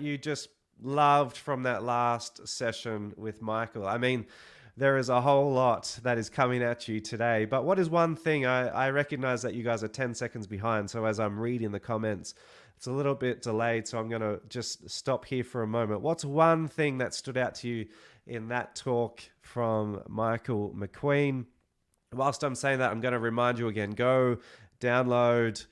you just loved from that last session with Michael? I mean, there is a whole lot that is coming at you today. But what is one thing? I recognize that you guys are 10 seconds behind. So as I'm reading the comments, it's a little bit delayed. So I'm going to just stop here for a moment. What's one thing that stood out to you in that talk from Michael McQueen? Whilst I'm saying that, I'm going to remind you again, go download,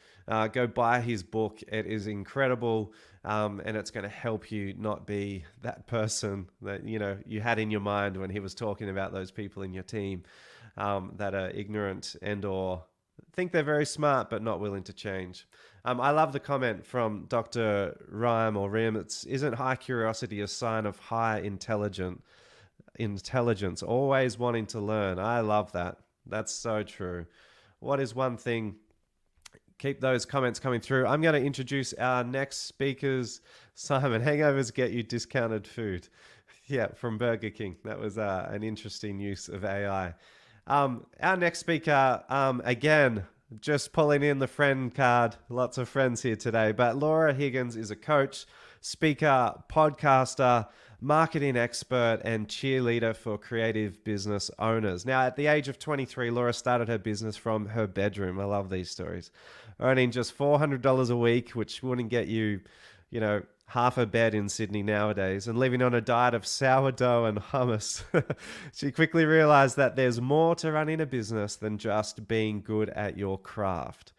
go buy his book. It is incredible. And it's going to help you not be that person that you had in your mind when he was talking about those people in your team that are ignorant and or think they're very smart but not willing to change. I love the comment from Dr. Rhyme or Rim. Isn't high curiosity a sign of high intelligence? Always wanting to learn. I love that. That's so true. What is one thing? Keep those comments coming through. I'm going to introduce our next speakers. Simon, hangovers get you discounted food. Yeah, from Burger King. That was an interesting use of AI. Our next speaker, again, just pulling in the friend card. Lots of friends here today. But Laura Higgins is a coach, speaker, podcaster, marketing expert, and cheerleader for creative business owners. Now, at the age of 23, Laura started her business from her bedroom. I love these stories. Earning just $400 a week, which wouldn't get you, half a bed in Sydney nowadays, and living on a diet of sourdough and hummus. She quickly realized that there's more to running a business than just being good at your craft.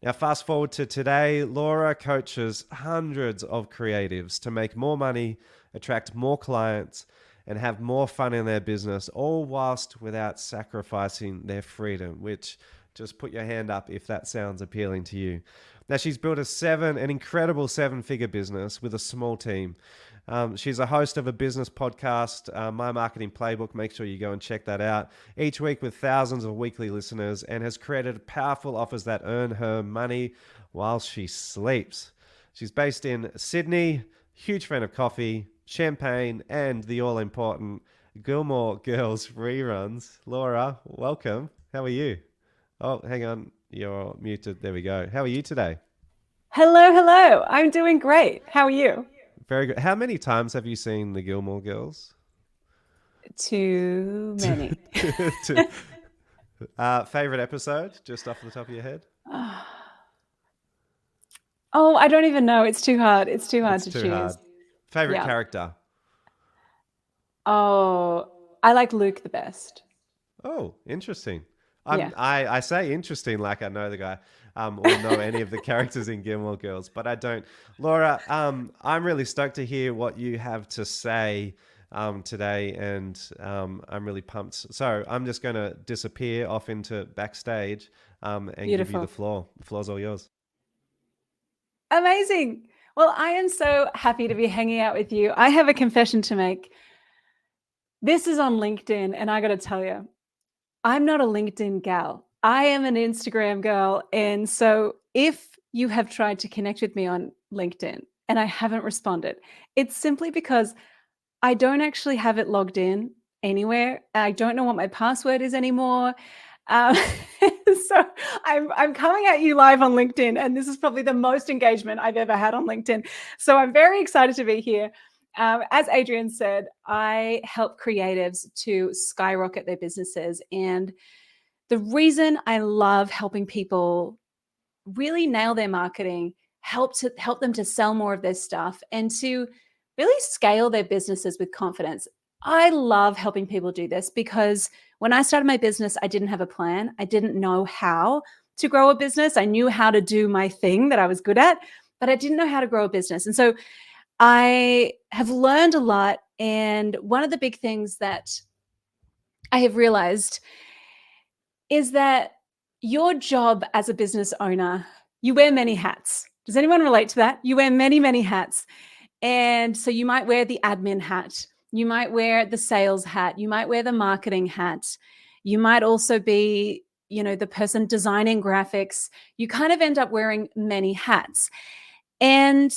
Now, fast forward to today, Laura coaches hundreds of creatives to make more money, attract more clients, and have more fun in their business, all whilst without sacrificing their freedom, which just put your hand up if that sounds appealing to you. Now, she's built an incredible 7-figure business with a small team. She's a host of a business podcast, My Marketing Playbook. Make sure you go and check that out. Each week with thousands of weekly listeners, and has created powerful offers that earn her money while she sleeps. She's based in Sydney, huge fan of coffee, champagne, and the all-important Gilmore Girls reruns. Laura, welcome. How are you? Oh, hang on. You're muted. There we go. How are you today? Hello. I'm doing great. How are you? Very good. How many times have you seen the Gilmore Girls? Too many. Favorite episode, just off the top of your head? Oh, I don't even know. It's too hard. It's too hard to Too choose. hard. Favorite Yeah. character? Oh, I like Luke the best. Oh, interesting. Yeah. I say interesting like I know the guy or know any of the characters in Gilmore Girls, but I don't. Laura, I'm really stoked to hear what you have to say today, and I'm really pumped. So I'm just going to disappear off into backstage and give you the Beautiful. floor. The floor's all yours. Amazing. Well, I am so happy to be hanging out with you. I have a confession to make. This is on LinkedIn, and I got to tell you, I'm not a LinkedIn gal. I am an Instagram girl. And so if you have tried to connect with me on LinkedIn and I haven't responded, it's simply because I don't actually have it logged in anywhere. I don't know what my password is anymore. Um, so I'm coming at you live on LinkedIn, and this is probably the most engagement I've ever had on LinkedIn. So I'm very excited to be here. As Adrian said, I help creatives to skyrocket their businesses. And the reason I love helping people really nail their marketing, help them to sell more of their stuff, and to really scale their businesses with confidence. I love helping people do this because when I started my business, I didn't have a plan. I didn't know how to grow a business. I knew how to do my thing that I was good at, but I didn't know how to grow a business. And so I have learned a lot. And one of the big things that I have realized is that your job as a business owner, you wear many hats. Does anyone relate to that? You wear many, many hats. And so you might wear the admin hat. You might wear the sales hat. You might wear the marketing hat. You might also be, the person designing graphics. You kind of end up wearing many hats. And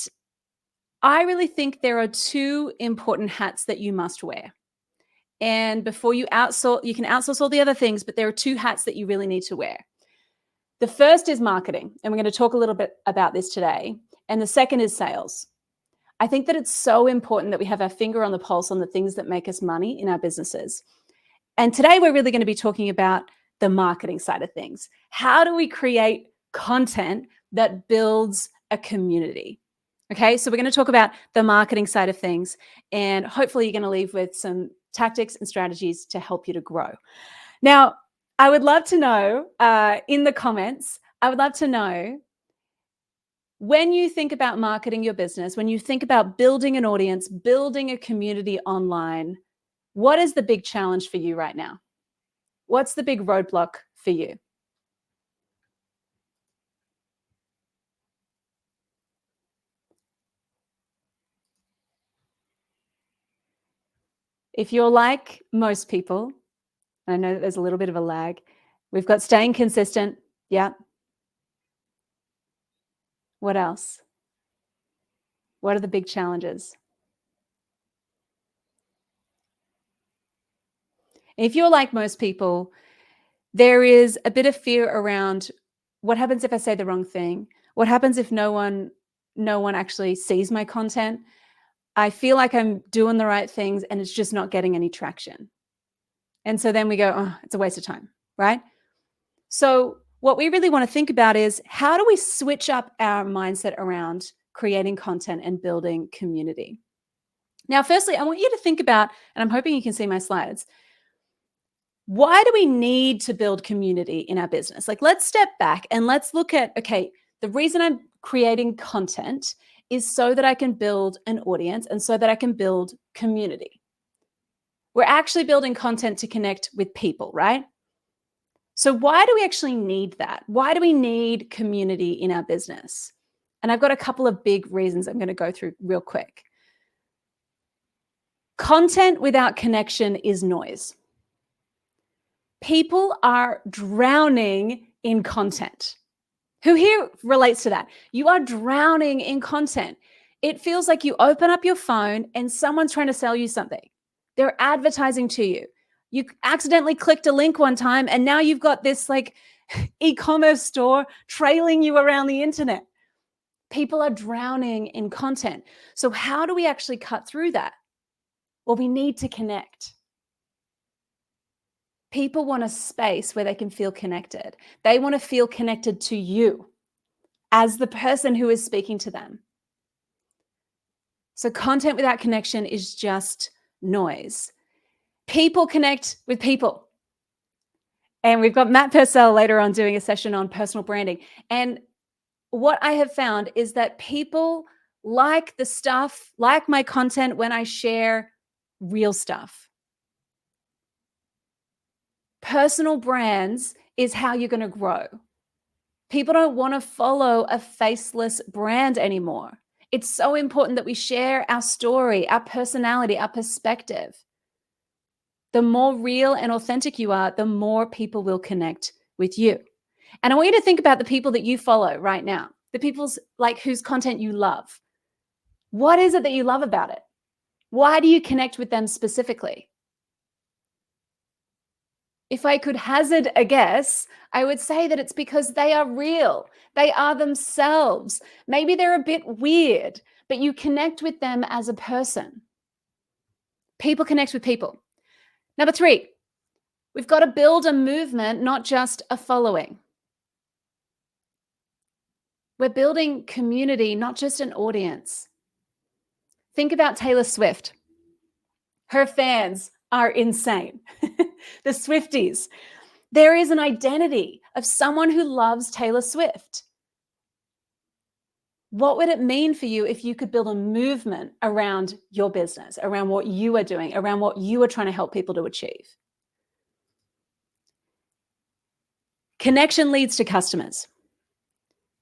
I really think there are two important hats that you must wear. And before you outsource, you can outsource all the other things, but there are two hats that you really need to wear. The first is marketing, and we're going to talk a little bit about this today. And the second is sales. I think that it's so important that we have our finger on the pulse on the things that make us money in our businesses. And today we're really going to be talking about the marketing side of things. How do we create content that builds a community? Okay, so we're going to talk about the marketing side of things, and hopefully you're going to leave with some tactics and strategies to help you to grow. Now, I would love to know in the comments, I would love to know, when you think about marketing your business, when you think about building an audience, building a community online, what is the big challenge for you right now? What's the big roadblock for you? If you're like most people, I know that there's a little bit of a lag, we've got staying consistent. Yeah. What else? What are the big challenges? If you're like most people, there is a bit of fear around what happens if I say the wrong thing? What happens if no one actually sees my content? I feel like I'm doing the right things and it's just not getting any traction. And so then we go, oh, it's a waste of time, right? So what we really want to think about is, how do we switch up our mindset around creating content and building community? Now, firstly, I want you to think about, and I'm hoping you can see my slides, why do we need to build community in our business? Like, let's step back and let's look at, okay, the reason I'm creating content is so that I can build an audience and so that I can build community. We're actually building content to connect with people, right? So why do we actually need that? Why do we need community in our business? And I've got a couple of big reasons I'm going to go through real quick. Content without connection is noise. People are drowning in content. Who here relates to that? You are drowning in content. It feels like you open up your phone and someone's trying to sell you something. They're advertising to you. You accidentally clicked a link one time and now you've got this like e-commerce store trailing you around the internet. People are drowning in content. So how do we actually cut through that? Well, we need to connect. People want a space where they can feel connected. They want to feel connected to you as the person who is speaking to them. So content without connection is just noise. People connect with people. And we've got Matt Purcell later on doing a session on personal branding. And what I have found is that people like the stuff, like my content, when I share real stuff. Personal brands is how you're going to grow. People don't want to follow a faceless brand anymore. It's so important that we share our story, our personality, our perspective. The more real and authentic you are, the more people will connect with you. And I want you to think about the people that you follow right now, the people's like whose content you love. What is it that you love about it? Why do you connect with them specifically? If I could hazard a guess, I would say that it's because they are real. They are themselves. Maybe they're a bit weird, but you connect with them as a person. People connect with people. Number 3, we've got to build a movement, not just a following. We're building community, not just an audience. Think about Taylor Swift. Her fans are insane. The Swifties. There is an identity of someone who loves Taylor Swift. What would it mean for you if you could build a movement around your business, around what you are doing, around what you are trying to help people to achieve? Connection leads to customers.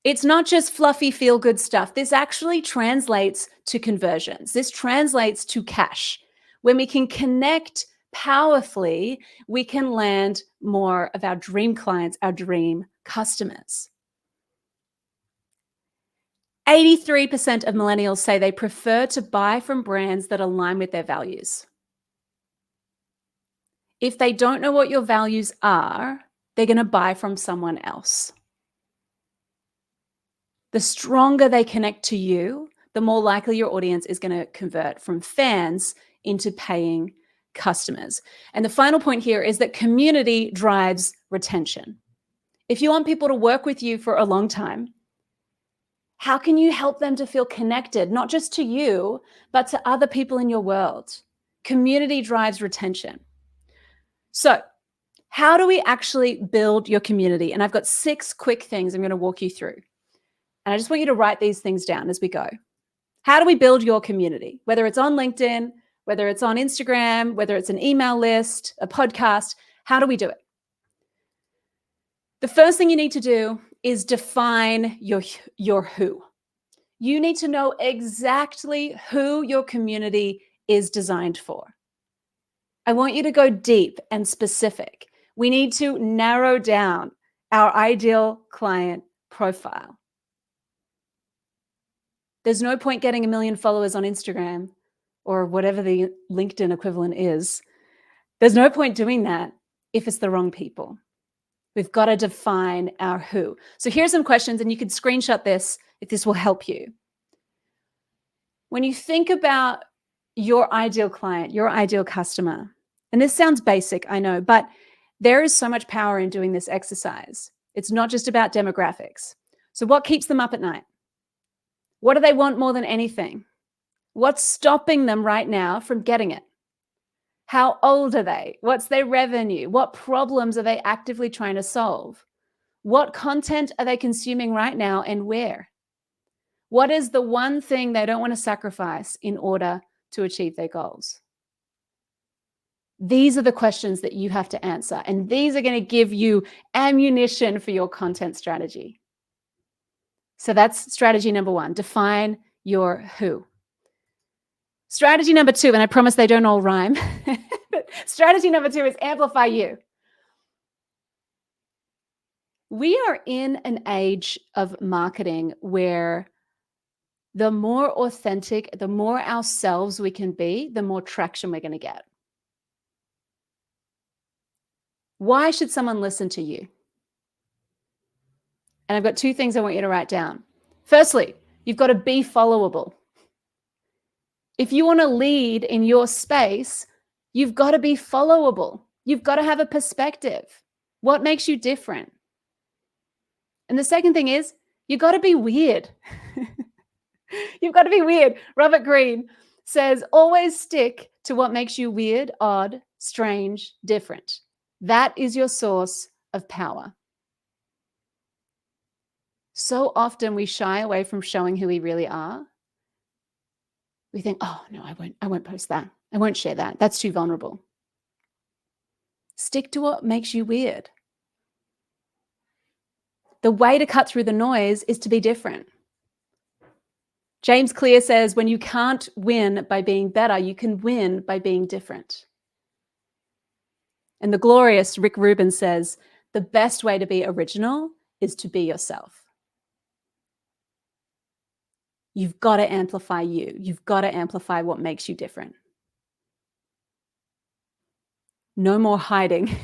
It's not just fluffy feel-good stuff. This actually translates to conversions. This translates to cash. When we can connect powerfully, we can land more of our dream clients, our dream customers. 83% of millennials say they prefer to buy from brands that align with their values. If they don't know what your values are, they're going to buy from someone else. The stronger they connect to you, the more likely your audience is going to convert from fans into paying customers. And the final point here is that community drives retention. If you want people to work with you for a long time, how can you help them to feel connected, not just to you, but to other people in your world? Community drives retention. So, how do we actually build your community? And I've got 6 quick things I'm going to walk you through. And I just want you to write these things down as we go. How do we build your community? Whether it's on LinkedIn, whether it's on Instagram, whether it's an email list, a podcast, how do we do it? The first thing you need to do is define your who. You need to know exactly who your community is designed for. I want you to go deep and specific. We need to narrow down our ideal client profile. There's no point getting 1 million followers on Instagram or whatever the LinkedIn equivalent is. There's no point doing that if it's the wrong people. We've got to define our who. So here's some questions, and you can screenshot this if this will help you. When you think about your ideal client, your ideal customer, and this sounds basic, I know, but there is so much power in doing this exercise. It's not just about demographics. So what keeps them up at night? What do they want more than anything? What's stopping them right now from getting it? How old are they? What's their revenue? What problems are they actively trying to solve? What content are they consuming right now and where? What is the one thing they don't want to sacrifice in order to achieve their goals? These are the questions that you have to answer, and these are going to give you ammunition for your content strategy. So that's strategy number 1, define your who. Strategy number 2, and I promise they don't all rhyme. Strategy number 2 is amplify you. We are in an age of marketing where the more authentic, the more ourselves we can be, the more traction we're going to get. Why should someone listen to you? And I've got 2 things I want you to write down. Firstly, you've got to be followable. If you want to lead in your space, you've got to be followable. You've got to have a perspective. What makes you different? And the second thing is, you've got to be weird. You've got to be weird. Robert Greene says, always stick to what makes you weird, odd, strange, different. That is your source of power. So often we shy away from showing who we really are. We think, oh, no, I won't post that. I won't share that. That's too vulnerable. Stick to what makes you weird. The way to cut through the noise is to be different. James Clear says, when you can't win by being better, you can win by being different. And the glorious Rick Rubin says, the best way to be original is to be yourself. You've got to amplify you. You've got to amplify what makes you different. No more hiding,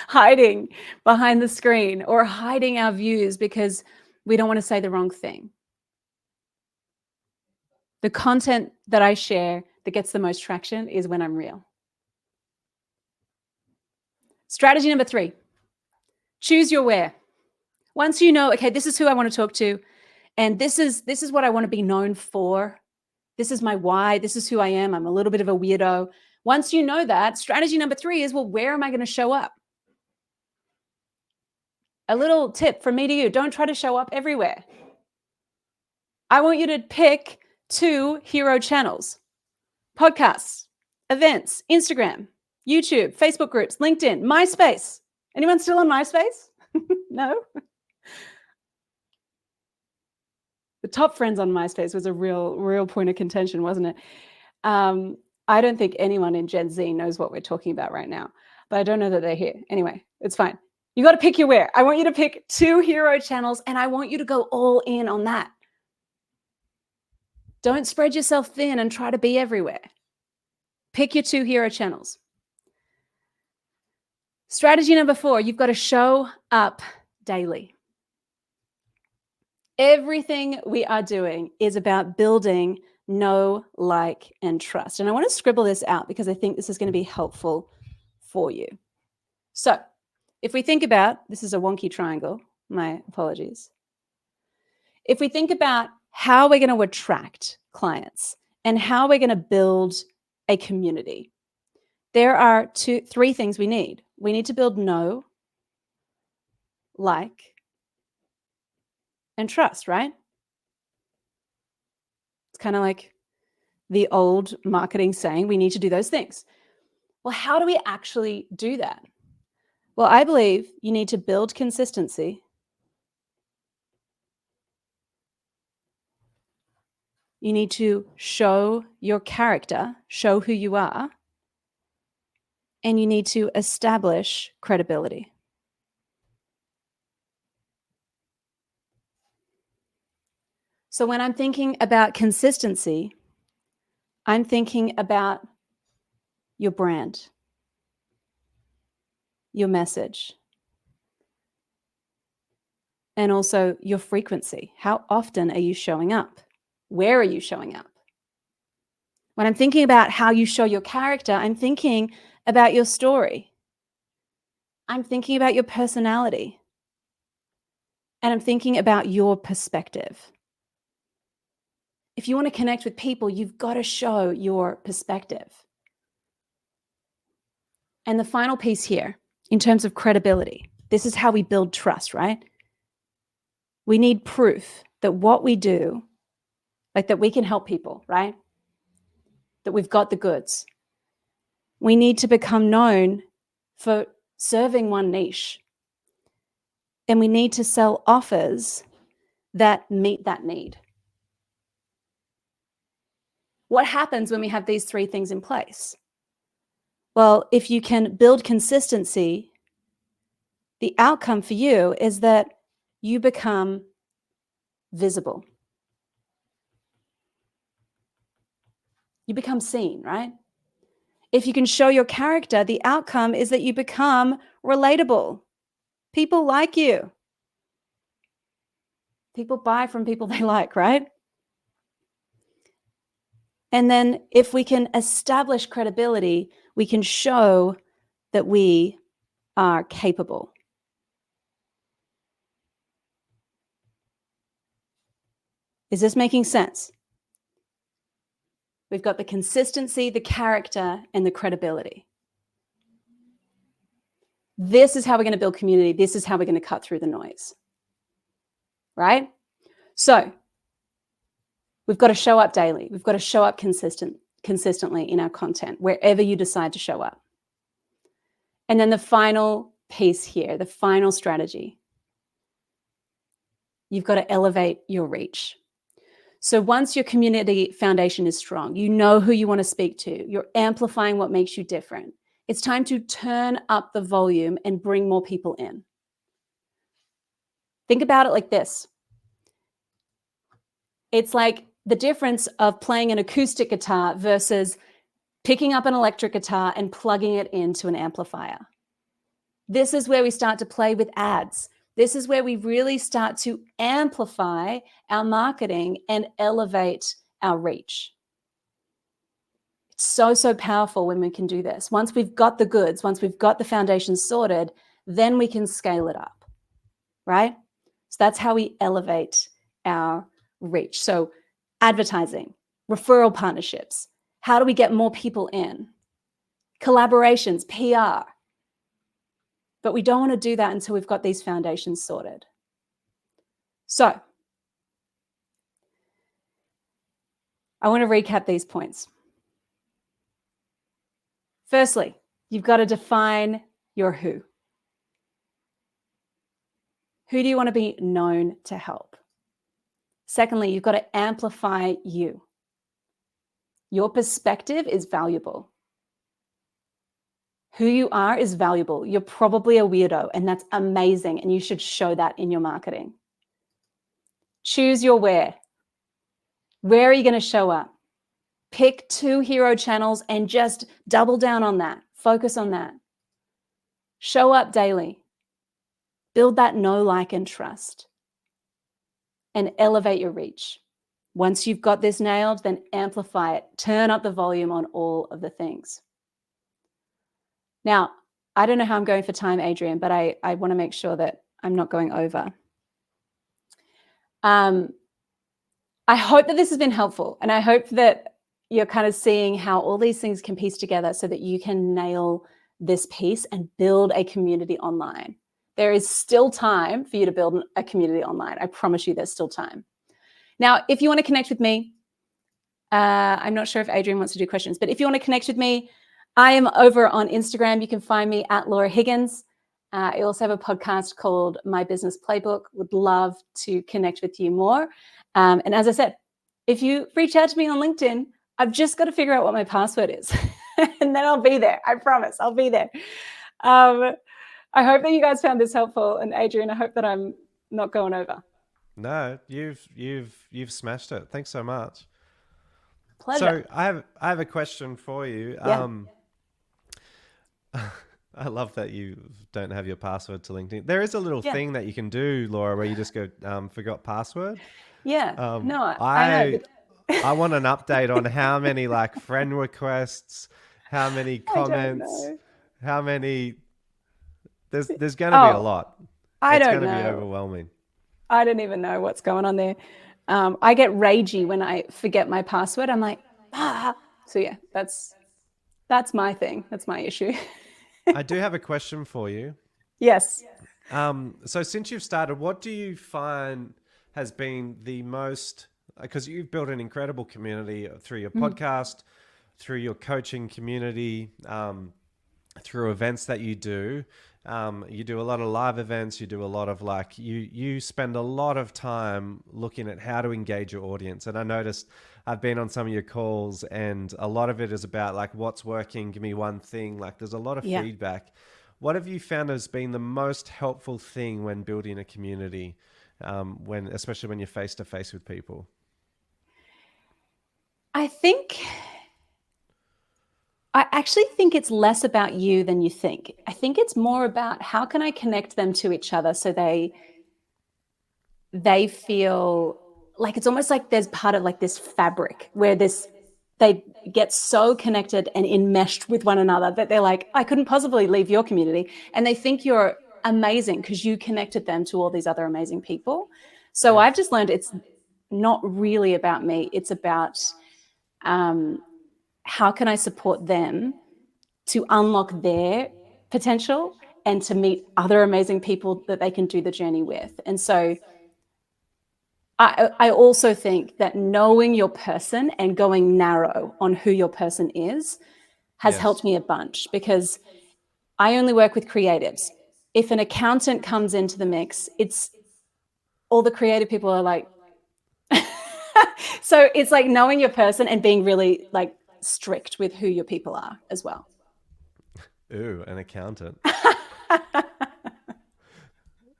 hiding behind the screen or hiding our views because we don't want to say the wrong thing. The content that I share that gets the most traction is when I'm real. Strategy number 3, choose your where. Once you know, okay, this is who I want to talk to, and this is what I want to be known for. This is my why. This is who I am. I'm a little bit of a weirdo. Once you know that, strategy number 3 is, well, where am I going to show up? A little tip from me to you, don't try to show up everywhere. I want you to pick 2 hero channels: podcasts, events, Instagram, YouTube, Facebook groups, LinkedIn, MySpace. Anyone still on MySpace? No? The top friends on MySpace was a real point of contention, wasn't it? I don't think anyone in Gen Z knows what we're talking about right now, but I don't know that they're here. Anyway, it's fine. You got to pick your where. I want you to pick 2 hero channels, and I want you to go all in on that. Don't spread yourself thin and try to be everywhere. Pick your 2 hero channels. Strategy number 4, you've got to show up daily. Everything we are doing is about building know, like, and trust. And I want to scribble this out because I think this is going to be helpful for you. So if we think about, this is a wonky triangle, my apologies. If we think about how we're going to attract clients and how we're going to build a community, there are three things we need. We need to build know, like, and trust, right? It's kind of like the old marketing saying, we need to do those things. Well, how do we actually do that? Well, I believe you need to build consistency. You need to show your character, show who you are, and you need to establish credibility. So when I'm thinking about consistency, I'm thinking about your brand, your message, and also your frequency. How often are you showing up? Where are you showing up? When I'm thinking about how you show your character, I'm thinking about your story. I'm thinking about your personality. And I'm thinking about your perspective. If you want to connect with people, you've got to show your perspective. And the final piece here, in terms of credibility, this is how we build trust, right? We need proof that what we do, like that we can help people, right? That we've got the goods. We need to become known for serving one niche. And we need to sell offers that meet that need. What happens when we have these three things in place? Well, if you can build consistency, the outcome for you is that you become visible. You become seen, right? If you can show your character, the outcome is that you become relatable. People like you. People buy from people they like, right? And then if we can establish credibility, we can show that we are capable. Is this making sense? We've got the consistency, the character, and the credibility. This is how we're going to build community. This is how we're going to cut through the noise, right? So we've got to show up daily. We've got to show up consistently in our content, wherever you decide to show up. And then the final piece here, the final strategy, you've got to elevate your reach. So once your community foundation is strong, you know who you want to speak to, you're amplifying what makes you different. It's time to turn up the volume and bring more people in. Think about it like this. It's like the difference of playing an acoustic guitar versus picking up an electric guitar and plugging it into an amplifier. This is where we start to play with ads. This is where we really start to amplify our marketing and elevate our reach. It's so, so powerful when we can do this. Once we've got the goods, once we've got the foundation sorted, then we can scale it up, right? So that's how we elevate our reach. So advertising, referral partnerships, how do we get more people in? Collaborations, PR. But we don't want to do that until we've got these foundations sorted. So I want to recap these points. Firstly, you've got to define your who. Who do you want to be known to help? Secondly, you've got to amplify you. Your perspective is valuable. Who you are is valuable. You're probably a weirdo, and that's amazing, and you should show that in your marketing. Choose your where. Where are you going to show up? Pick 2 hero channels and just double down on that. Focus on that. Show up daily. Build that know, like, and trust. and elevate your reach. Once you've got this nailed, then amplify it. Turn up the volume on all of the things. Now, I don't know how I'm going for time, Adrian, but I want to make sure that I'm not going over. I hope that this has been helpful, and I hope that you're kind of seeing how all these things can piece together so that you can nail this piece and build a community online. There is still time for you to build a community online. I promise you there's still time. Now, if you want to connect with me, I'm not sure if Adrian wants to do questions, but if you want to connect with me, I am over on Instagram. You can find me at Laura Higgins. I also have a podcast called My Business Playbook. Would love to connect with you more. And as I said, if you reach out to me on LinkedIn, I've just got to figure out what my password is. And then I'll be there. I promise I'll be there. I hope that you guys found this helpful. And Adrian, I hope that I'm not going over. No, you've smashed it. Thanks so much. Pleasure. So I have a question for you. Yeah. I love that you don't have your password to LinkedIn. There is a little thing that you can do, Laura, where you just go, forgot password. Yeah. No, I know. I want an update on how many like friend requests, how many comments, how many. There's going to be a lot. It's going to be overwhelming. I don't even know what's going on there. I get ragey when I forget my password. I'm like, So yeah, that's my thing. That's my issue. I do have a question for you. Yes. So since you've started, what do you find has been the most, because you've built an incredible community through your podcast, through your coaching community, through events that you do. You do a lot of live events. You do a lot of you spend a lot of time looking at how to engage your audience. And I noticed I've been on some of your calls and a lot of it is about like, what's working? Give me one thing. Like there's a lot of feedback. What have you found has been the most helpful thing when building a community, especially when you're face to face with people? I actually think it's less about you than you think. I think it's more about how can I connect them to each other so they feel like it's almost like there's part of like this fabric where they get so connected and enmeshed with one another that they're like, I couldn't possibly leave your community. And they think you're amazing because you connected them to all these other amazing people. So I've just learned it's not really about me. It's about how can I support them to unlock their potential and to meet other amazing people that they can do the journey with. And so I also think that knowing your person and going narrow on who your person is has helped me a bunch, because I only work with creatives. If an accountant comes into the mix, it's all the creative people are like, so it's like knowing your person and being really like strict with who your people are as well. Ooh, an accountant.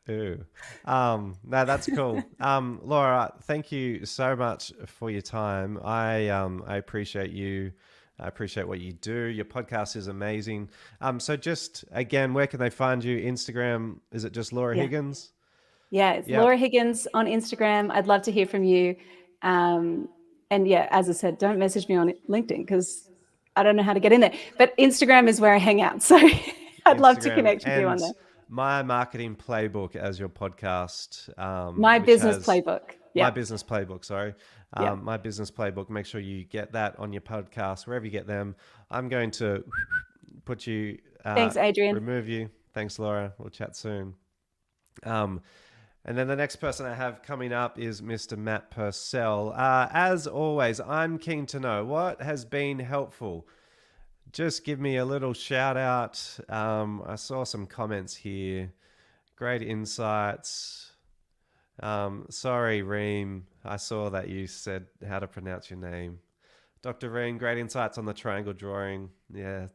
Ooh. No, that's cool. Laura, thank you so much for your time. I appreciate you. I appreciate what you do. Your podcast is amazing. So just again, where can they find you? Instagram, is it just Laura Higgins? Yeah, it's Laura Higgins on Instagram. I'd love to hear from you. And yeah, as I said, don't message me on LinkedIn because I don't know how to get in there. But Instagram is where I hang out. So I'd love to connect with you on there. My Marketing Playbook as your podcast. My Business Playbook. My Business Playbook, sorry. My Business Playbook. Make sure you get that on your podcast, wherever you get them. I'm going to put you... Thanks, Adrian. Remove you. Thanks, Laura. We'll chat soon. And then the next person I have coming up is Mr. Matt Purcell. As always, I'm keen to know what has been helpful. Just give me a little shout out. I saw some comments here. Great insights. Sorry, Reem. I saw that you said how to pronounce your name. Dr. Reem, great insights on the triangle drawing. Yeah,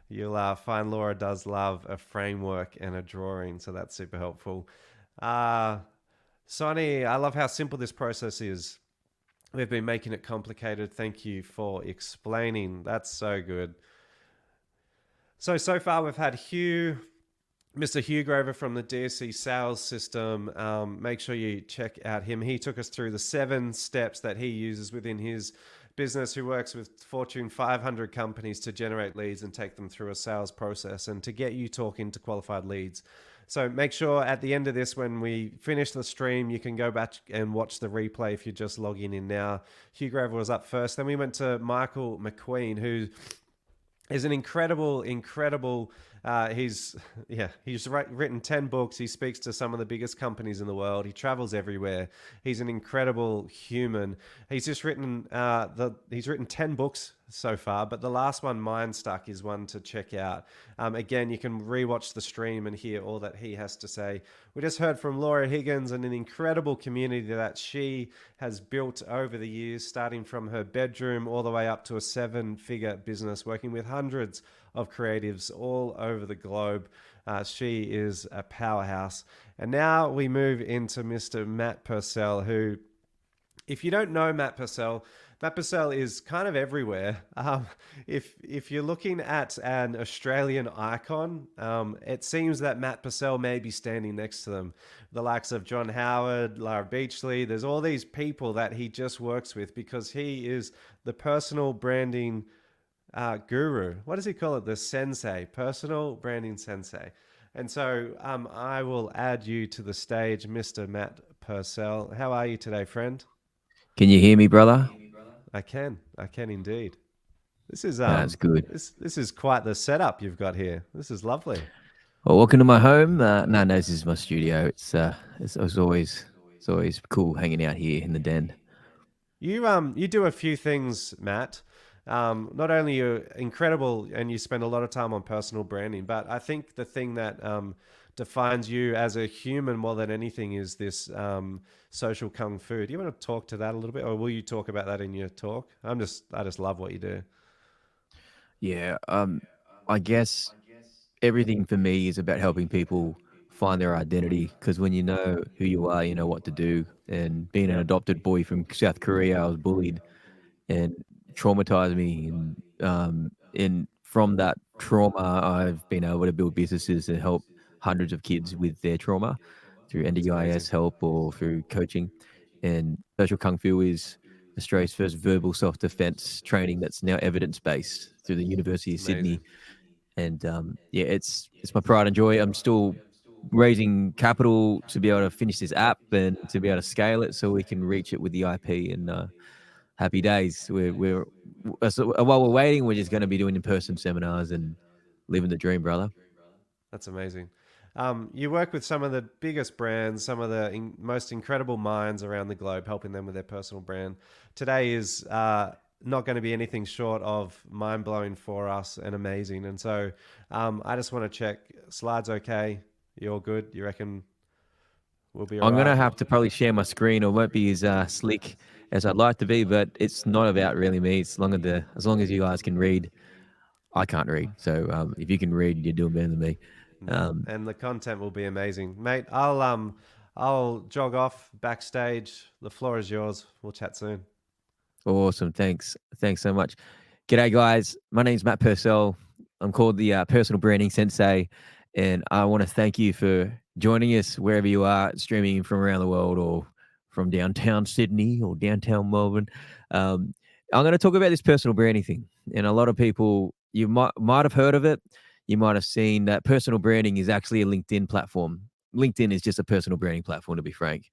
you'll find Laura does love a framework and a drawing, so that's super helpful. Sonny, I love how simple this process is. We've been making it complicated. Thank you for explaining. That's so good. So far we've had Hugh, Mr. Hugh from the DSC sales system. Make sure you check out him. He took us through the 7 steps that he uses within his business, who works with Fortune 500 companies to generate leads and take them through a sales process and to get you talking to qualified leads. So make sure at the end of this, when we finish the stream, you can go back and watch the replay if you're just logging in now. Hugh Graver was up first. Then we went to Michael McQueen, who is an incredible. He's written 10 books. He speaks to some of the biggest companies in the world. He travels everywhere. He's an incredible human. He's just written he's written 10 books so far, but the last one, Mind Stuck, is one to check out. Again, you can rewatch the stream and hear all that he has to say. We just heard from Laura Higgins and an incredible community that she has built over the years, starting from her bedroom all the way up to a 7-figure business, working with hundreds of creatives all over the globe. She is a powerhouse. And now we move into Mr. Matt Purcell, who, if you don't know Matt Purcell is kind of everywhere. If you're looking at an Australian icon, it seems that Matt Purcell may be standing next to them. The likes of John Howard, Lara Beachley, there's all these people that he just works with because he is the personal branding guru. What does he call it? The sensei, personal branding sensei. And so I will add you to the stage, Mr. Matt Purcell. How are you today, friend? Can you hear me, brother? I can indeed. This is That's good. This is quite the setup you've got here. This is lovely. Well, welcome to my home. No, this is my studio. It's always cool hanging out here in the den. You do a few things, Matt. Not only you're incredible and you spend a lot of time on personal branding, but I think the thing that defines you as a human more than anything is this social kung fu. Do you want to talk to that a little bit, or will you talk about that in your talk? I just love what you do. Yeah, I guess everything for me is about helping people find their identity, because when you know who you are, you know what to do. And being an adopted boy from South Korea, I was bullied and traumatized me, and from that trauma, I've been able to build businesses and help hundreds of kids with their trauma through NDIS help or through coaching. And social kung fu is Australia's first verbal self-defense training that's now evidence-based through the University of Sydney. And it's my pride and joy. I'm still raising capital to be able to finish this app and to be able to scale it so we can reach it with the IP. And happy days. While we're waiting, we're just going to be doing in-person seminars and living the dream, brother. That's amazing. You work with some of the biggest brands, some of the most incredible minds around the globe, helping them with their personal brand. Today is not going to be anything short of mind-blowing for us and amazing. And so I just want to check, slides okay? You all good? You reckon we'll be all I'm right? going to have to probably share my screen, or won't be as slick as I'd like to be, but it's not about really me. As long as you guys can read. I can't read. So if you can read, you're doing better than me. And the content will be amazing, mate. I'll jog off backstage. The floor is yours. We'll chat soon. Awesome. Thanks so much. G'day, guys. My name's Matt Purcell. I'm called the Personal Branding Sensei, and I want to thank you for joining us wherever you are, streaming from around the world or from downtown Sydney or downtown Melbourne. I'm going to talk about this personal branding thing, and a lot of people, you might have heard of it. You might have seen that personal branding is actually a LinkedIn platform. LinkedIn is just a personal branding platform, to be frank.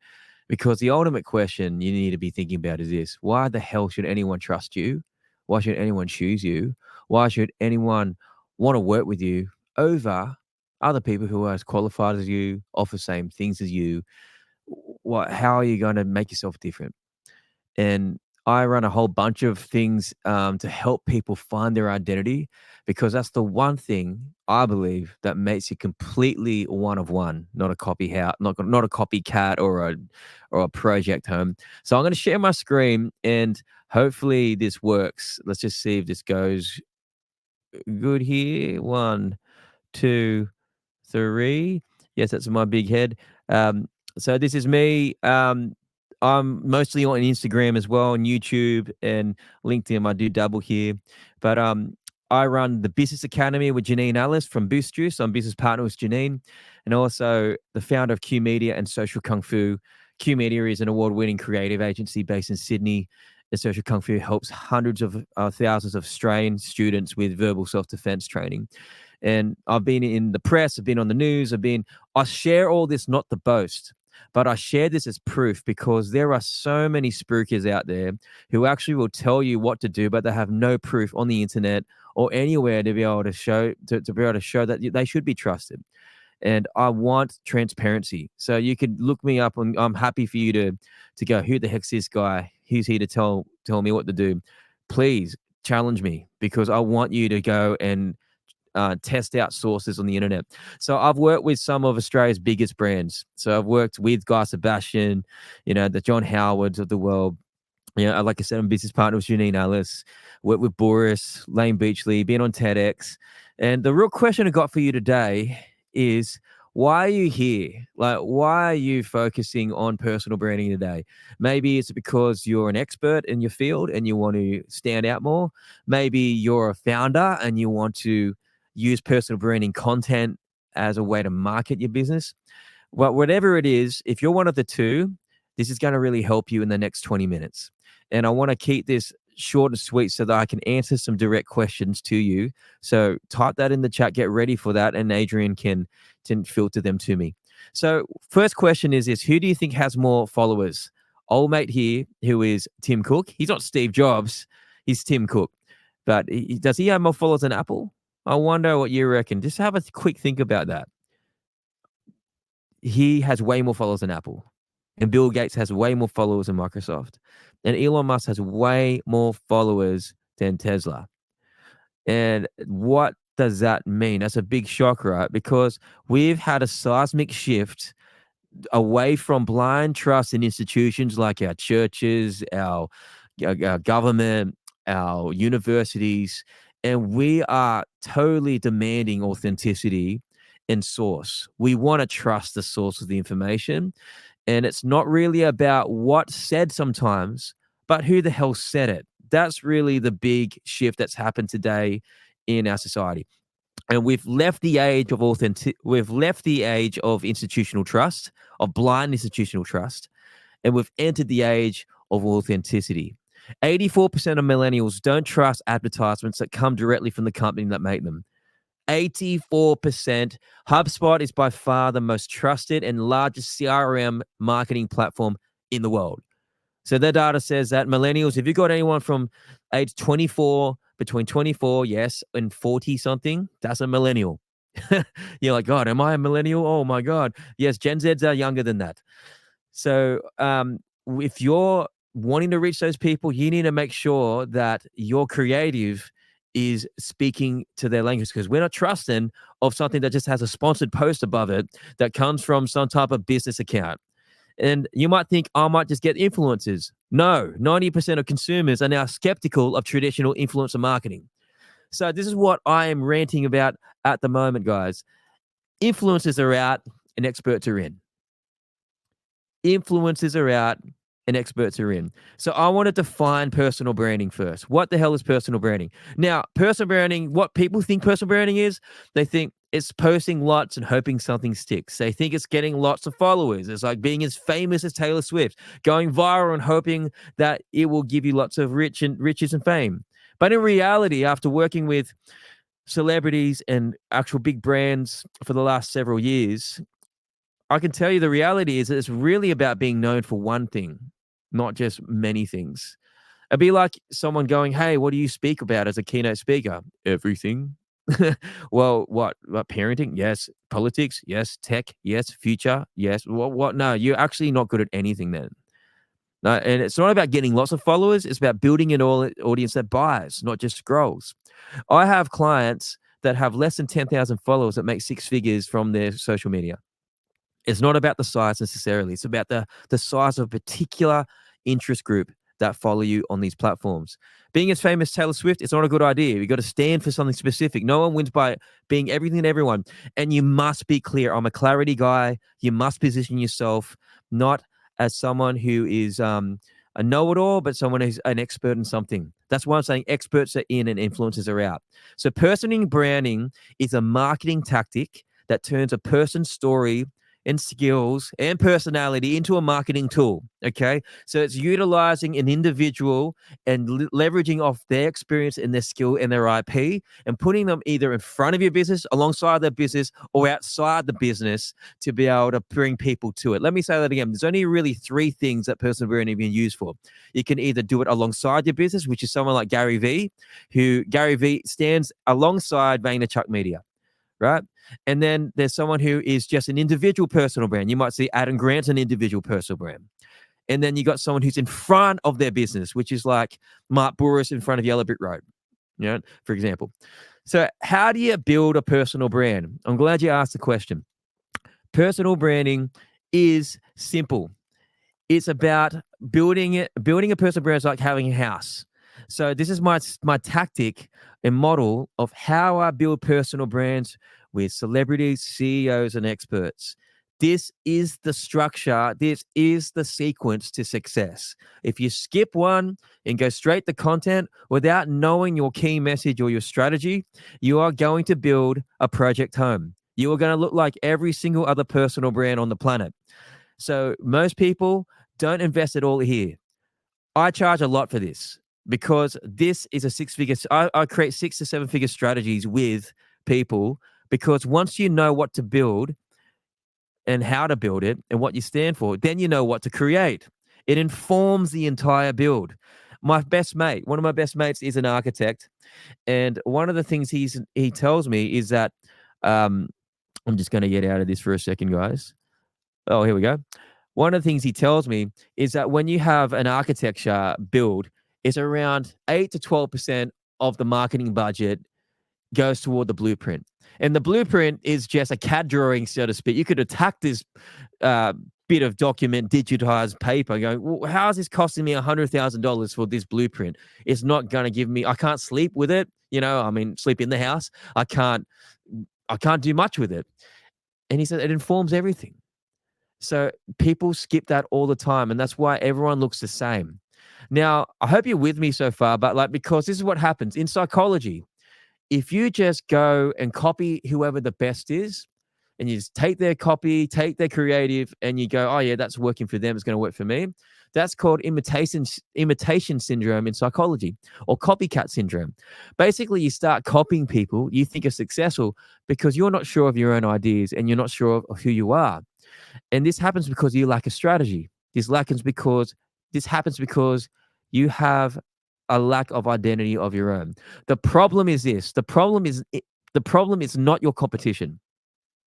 Because the ultimate question you need to be thinking about is this: why the hell should anyone trust you? Why should anyone choose you? Why should anyone want to work with you over other people who are as qualified as you, offer same things as you? How are you going to make yourself different? And I run a whole bunch of things to help people find their identity, because that's the one thing I believe that makes you completely one of one, not a copycat, not a copycat or a project home. So I'm going to share my screen, and hopefully this works. Let's just see if this goes good here. 1, 2, 3. Yes, that's my big head. So this is me. I'm mostly on Instagram as well, and YouTube and LinkedIn. I do double here, but I run the Business Academy with Janine Ellis from Boost Juice. I'm business partner with Janine, and also the founder of Q Media and Social Kung Fu. Q Media is an award-winning creative agency based in Sydney. And Social Kung Fu helps hundreds of thousands of Australian students with verbal self-defense training. And I've been in the press, I've been on the news, I share all this not to boast, but I share this as proof because there are so many spookers out there who actually will tell you what to do, but they have no proof on the internet or anywhere to be able to show that they should be trusted. And I want transparency. So you could look me up, and I'm happy for you to go, who the heck's this guy? He's here to tell me what to do. Please challenge me, because I want you to go and test out sources on the internet. So I've worked with some of Australia's biggest brands. So I've worked with Guy Sebastian, the John Howards of the world. Like I said, I'm business partner with Janine Ellis, worked with Boris, Lane Beachley, been on TEDx. And the real question I got for you today is, why are you here? Like, why are you focusing on personal branding today? Maybe it's because you're an expert in your field and you want to stand out more. Maybe you're a founder and you want to use personal branding content as a way to market your business. Well, whatever it is, if you're one of the two, this is going to really help you in the next 20 minutes. And I want to keep this short and sweet so that I can answer some direct questions to you. So type that in the chat, get ready for that, and Adrian can filter them to me. So first question is this: who do you think has more followers? Old mate here, who is Tim Cook. He's not Steve Jobs, he's Tim Cook. But does he have more followers than Apple? I wonder what you reckon. Just have a quick think about that. He has way more followers than Apple. And Bill Gates has way more followers than Microsoft. And Elon Musk has way more followers than Tesla. And what does that mean? That's a big shock, right? Because we've had a seismic shift away from blind trust in institutions like our churches, our government, our universities, and we are totally demanding authenticity and source. We want to trust the source of the information. And it's not really about what's said sometimes, but who the hell said it. That's really the big shift that's happened today in our society. And we've left the age of we've left the age of institutional trust, of blind institutional trust, and we've entered the age of authenticity. 84% of millennials don't trust advertisements that come directly from the company that made them. 84%. HubSpot is by far the most trusted and largest CRM marketing platform in the world. So their data says that millennials, if you've got anyone from age 24, between 24, yes, and 40 something, that's a millennial. You're like, God, am I a millennial? Oh my God. Yes, Gen Zs are younger than that. So if you're wanting to reach those people, you need to make sure that your creative is speaking to their language, because we're not trusting of something that just has a sponsored post above it that comes from some type of business account. And you might think, I might just get influencers. No, 90% of consumers are now skeptical of traditional influencer marketing. So this is what I am ranting about at the moment, guys. Influencers are out and experts are in. Influencers are out and experts are in. So I want to define personal branding first. What the hell is personal branding? Now, personal branding, what people think personal branding is, they think it's posting lots and hoping something sticks. They think it's getting lots of followers. It's like being as famous as Taylor Swift, going viral and hoping that it will give you lots of riches and fame. But in reality, after working with celebrities and actual big brands for the last several years, I can tell you the reality is that it's really about being known for one thing, not just many things. It'd be like someone going, hey, what do you speak about as a keynote speaker? Everything. Well, what? Parenting? Yes. Politics? Yes. Tech? Yes. Future? Yes. What? No, you're actually not good at anything then. No, and it's not about getting lots of followers. It's about building an audience that buys, not just scrolls. I have clients that have less than 10,000 followers that make six figures from their social media. It's not about the size necessarily. It's about the size of a particular interest group that follow you on these platforms. Being as famous as Taylor Swift, it's not a good idea. You got to stand for something specific. No one wins by being everything to everyone. And you must be clear. I'm a clarity guy. You must position yourself not as someone who is a know-it-all, but someone who's an expert in something. That's why I'm saying experts are in and influencers are out. So personal branding is a marketing tactic that turns a person's story and skills and personality into a marketing tool. Okay. So it's utilizing an individual and leveraging off their experience and their skill and their IP and putting them either in front of your business, alongside their business, or outside the business to be able to bring people to it. Let me say that again. There's only really 3 things that personal branding can be used for. You can either do it alongside your business, which is someone like Gary Vee, who Gary Vee stands alongside Vaynerchuk Media. Right. And then there's someone who is just an individual personal brand. You might see Adam Grant's an individual personal brand. And then you got someone who's in front of their business, which is like Mark Burris in front of Yellow Brick Road, for example. So how do you build a personal brand? I'm glad you asked the question. Personal branding is simple. It's about building a personal brand is like having a house. So this is my tactic and model of how I build personal brands with celebrities, CEOs, and experts. This is the structure. This is the sequence to success. If you skip one and go straight to content without knowing your key message or your strategy, you are going to build a project home. You are going to look like every single other personal brand on the planet. So most people don't invest it all here. I charge a lot for this because this is a 6-figure. I create 6 to 7-figure strategies with people because once you know what to build and how to build it and what you stand for, then you know what to create. It informs the entire build. One of my best mates is an architect. And one of the things he tells me is that, I'm just going to get out of this for a second, guys. Oh, here we go. One of the things he tells me is that when you have an architecture build, it's around 8 to 12% of the marketing budget goes toward the blueprint. And the blueprint is just a CAD drawing, so to speak. You could attack this bit of document, digitized paper, going, well, how is this costing me $100,000 for this blueprint? It's not going to give me, I can't sleep with it. Sleep in the house. I can't do much with it. And he said, it informs everything. So people skip that all the time, and that's why everyone looks the same. Now, I hope you're with me so far, but because this is what happens in psychology. If you just go and copy whoever the best is, and you just take their copy, take their creative, and you go, oh yeah, that's working for them, it's going to work for me. That's called imitation syndrome in psychology, or copycat syndrome. Basically, you start copying people you think are successful because you're not sure of your own ideas and you're not sure of who you are. And this happens because you lack a strategy. This happens because you have a lack of identity of your own. The problem is this. The problem is not your competition.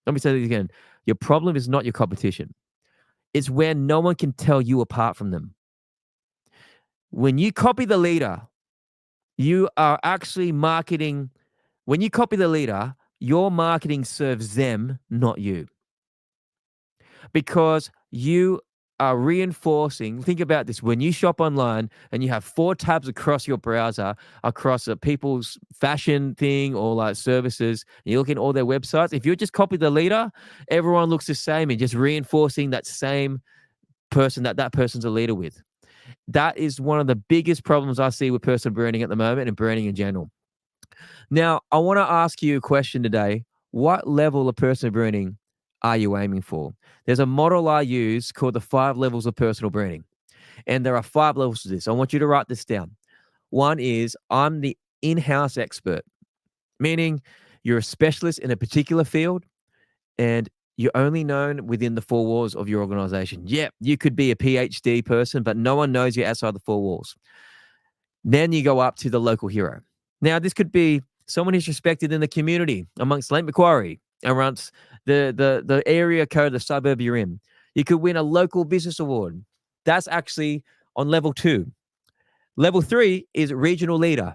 Let me say this again. Your problem is not your competition. It's where no one can tell you apart from them. When you copy the leader, you are actually marketing. When you copy the leader, your marketing serves them, not you. Because you are reinforcing. Think about this. When you shop online and you have 4 tabs across your browser, across people's fashion thing or like services, and you look at all their websites, if you just copy the leader, everyone looks the same and just reinforcing that same person that person's a leader with. That is one of the biggest problems I see with personal branding at the moment and branding in general. Now, I want to ask you a question today. What level of personal branding are you aiming for? There's a model I use called the 5 levels of personal branding. And there are 5 levels to this. I want you to write this down. One is I'm the in-house expert, meaning you're a specialist in a particular field and you're only known within the 4 walls of your organization. Yeah, you could be a PhD person, but no one knows you outside the 4 walls. Then you go up to the local hero. Now, this could be someone who's respected in the community amongst Lake Macquarie, around the area code, the suburb you're in. You could win a local business award. That's actually on level 2. Level 3 is regional leader.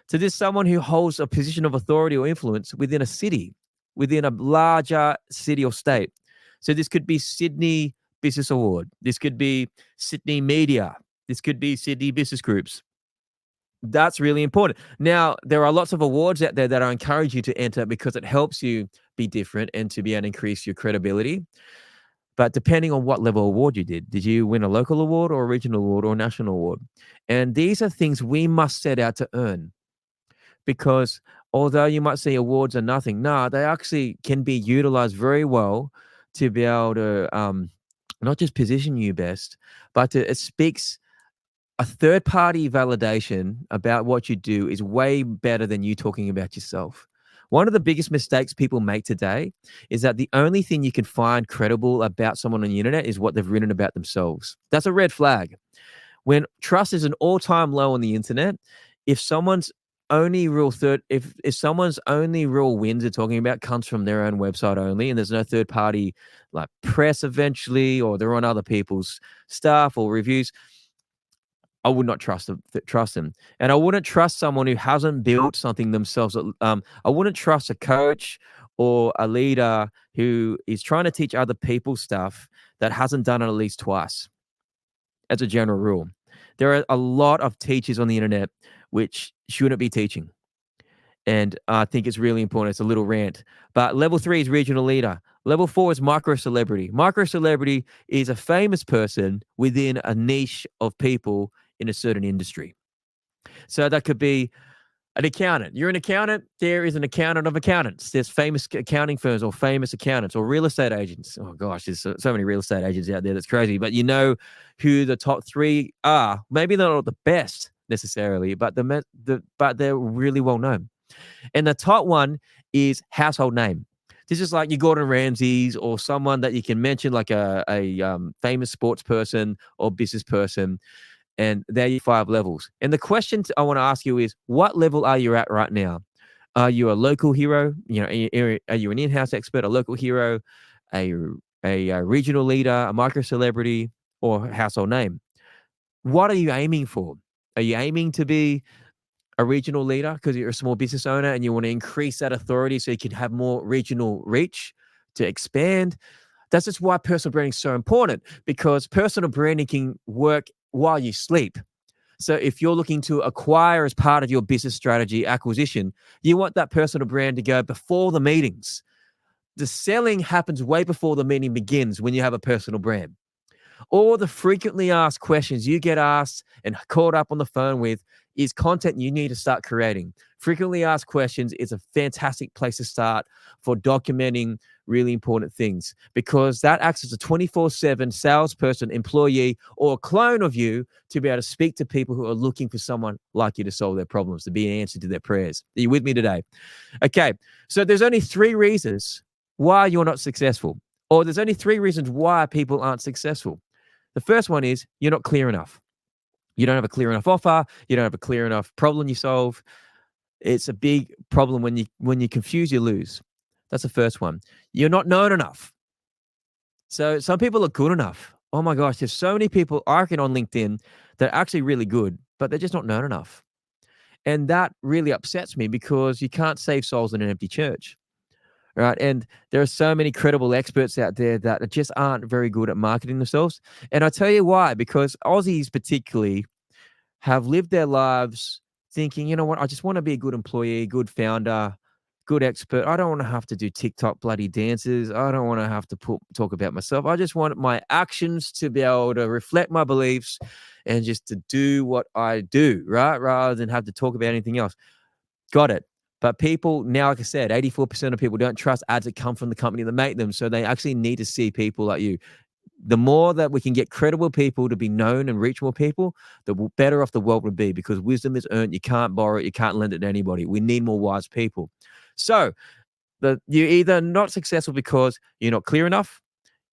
So this is someone who holds a position of authority or influence within a city, within a larger city or state. So this could be Sydney Business Award. This could be Sydney Media. This could be Sydney Business Groups. That's really important. Now, there are lots of awards out there that I encourage you to enter because it helps you be different and to be able to increase your credibility. But depending on what level award you did you win a local award or a regional award or a national award? And these are things we must set out to earn, because although you might see awards are nothing, they actually can be utilized very well to be able to not just position you best, but it speaks a third party validation about what you do is way better than you talking about yourself. One of the biggest mistakes people make today is that the only thing you can find credible about someone on the internet is what they've written about themselves. That's a red flag. When trust is an all-time low on the internet, if someone's only if someone's only real wins are talking about comes from their own website only, and there's no third party like press eventually, or they're on other people's stuff or reviews, I would not trust them. And I wouldn't trust someone who hasn't built something themselves. I wouldn't trust a coach or a leader who is trying to teach other people stuff that hasn't done it at least twice, as a general rule. There are a lot of teachers on the internet which shouldn't be teaching. And I think it's really important. It's a little rant. But level 3 is regional leader. Level 4 is micro celebrity. Micro celebrity is a famous person within a niche of people in a certain industry. So that could be an accountant. You're an accountant. There is an accountant of accountants. There's famous accounting firms or famous accountants or real estate agents. Oh gosh, there's so many real estate agents out there. That's crazy. But you know who the top 3 are. Maybe they're not the best necessarily, but they're really well known. And the top one is household name. This is like your Gordon Ramsays or someone that you can mention, like a famous sports person or business person. And they're your 5 levels. And the question I want to ask you is, what level are you at right now? Are you a local hero? Are you an in-house expert, a local hero, a regional leader, a micro celebrity, or household name? What are you aiming for? Are you aiming to be a regional leader because you're a small business owner and you want to increase that authority so you can have more regional reach to expand? That's just why personal branding is so important, because personal branding can work while you sleep. So if you're looking to acquire as part of your business strategy acquisition, you want that personal brand to go before the meetings. The selling happens way before the meeting begins when you have a personal brand. All the frequently asked questions you get asked and caught up on the phone with is content you need to start creating. Frequently asked questions is a fantastic place to start for documenting really important things, because that acts as a 24/7 salesperson, employee, or a clone of you to be able to speak to people who are looking for someone like you to solve their problems, to be an answer to their prayers. Are you with me today? Okay, so there's only 3 reasons why you're not successful, or there's only 3 reasons why people aren't successful. The first one is you're not clear enough. You don't have a clear enough offer. You don't have a clear enough problem you solve. It's a big problem when you confuse, you lose. That's the first one. You're not known enough. So some people are good enough. Oh my gosh, there's so many people I reckon on LinkedIn that are actually really good, but they're just not known enough. And that really upsets me, because you can't save souls in an empty church. Right. And there are so many credible experts out there that just aren't very good at marketing themselves. And I tell you why, because Aussies particularly have lived their lives thinking, you know what, I just want to be a good employee, good founder, good expert. I don't want to have to do TikTok bloody dances. I don't want to have to talk about myself. I just want my actions to be able to reflect my beliefs and just to do what I do, right? Rather than have to talk about anything else. Got it. But people now, like I said, 84% of people don't trust ads that come from the company that make them. So they actually need to see people like you. The more that we can get credible people to be known and reach more people, the better off the world would be, because wisdom is earned. You can't borrow it. You can't lend it to anybody. We need more wise people. So you're either not successful because you're not clear enough,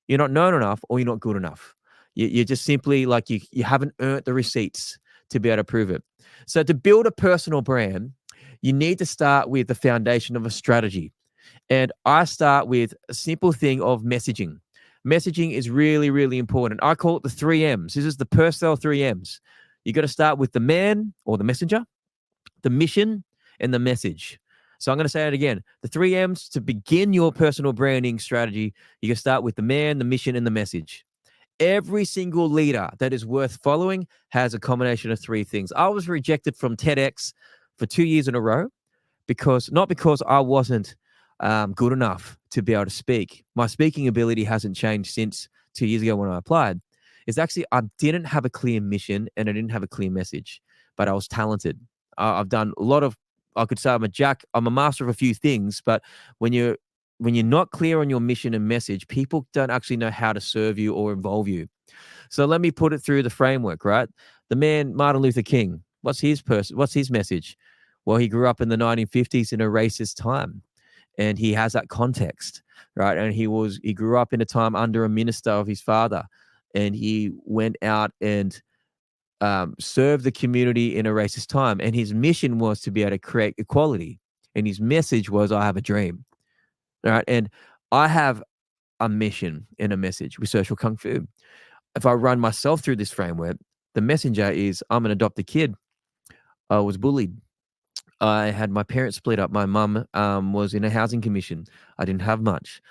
you're not known enough, or you're not good enough. You're just simply like you haven't earned the receipts to be able to prove it. So to build a personal brand, you need to start with the foundation of a strategy. And I start with a simple thing of messaging. Messaging is really, really important. I call it the 3 M's. This is the Purcell 3 M's. You got to start with the man or the messenger, the mission, and the message. So I'm going to say it again. The 3 M's to begin your personal branding strategy. You can start with the man, the mission, and the message. Every single leader that is worth following has a combination of 3 things. I was rejected from TEDx for 2 years in a row, not because I wasn't good enough to be able to speak. My speaking ability hasn't changed since 2 years ago when I applied, is actually I didn't have a clear mission and I didn't have a clear message, but I was talented. I've done a lot of, I could say I'm a master of a few things, but when you're not clear on your mission and message, people don't actually know how to serve you or involve you. So let me put it through the framework, right? The man, Martin Luther King, what's his message? Well, he grew up in the 1950s in a racist time, and he has that context, right? And he grew up in a time under a minister of his father, and he went out and served the community in a racist time. And his mission was to be able to create equality. And his message was, I have a dream, right? And I have a mission and a message with social kung fu. If I run myself through this framework, the messenger is I'm an adopted kid. I was bullied. I had my parents split up. My mum was in a housing commission. I didn't have much.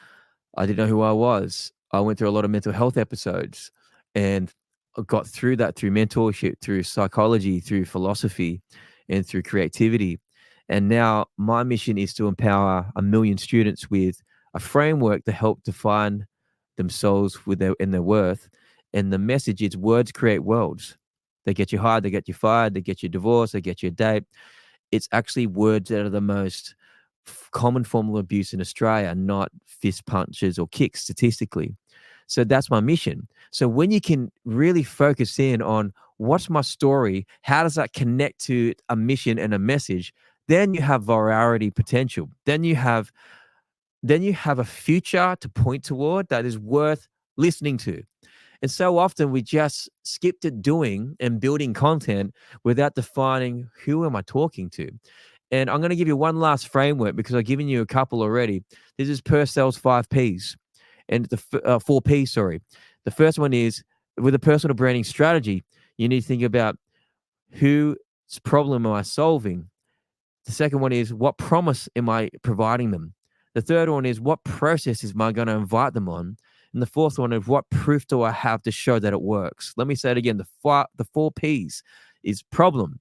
I didn't know who I was. I went through a lot of mental health episodes and I got through that through mentorship, through psychology, through philosophy, and through creativity. And now my mission is to empower 1 million students with a framework to help define themselves in their worth. And the message is words create worlds. They get you hired, they get you fired, they get you divorced, they get you a date. It's actually words that are the most common form of abuse in Australia, not fist punches or kicks statistically. So that's my mission. So when you can really focus in on what's my story, how does that connect to a mission and a message, then you have virality potential. Then you have a future to point toward that is worth listening to. And so often we just skip to doing and building content without defining who am I talking to. And I'm going to give you one last framework because I've given you a couple already. This is Purcell's 5 Ps and the 4 Ps, sorry. The first one is with a personal branding strategy, you need to think about whose problem am I solving? The second one is what promise am I providing them? The third one is what process am I going to invite them on? And the fourth one is what proof do I have to show that it works? Let me say it again. The 4 Ps is problem,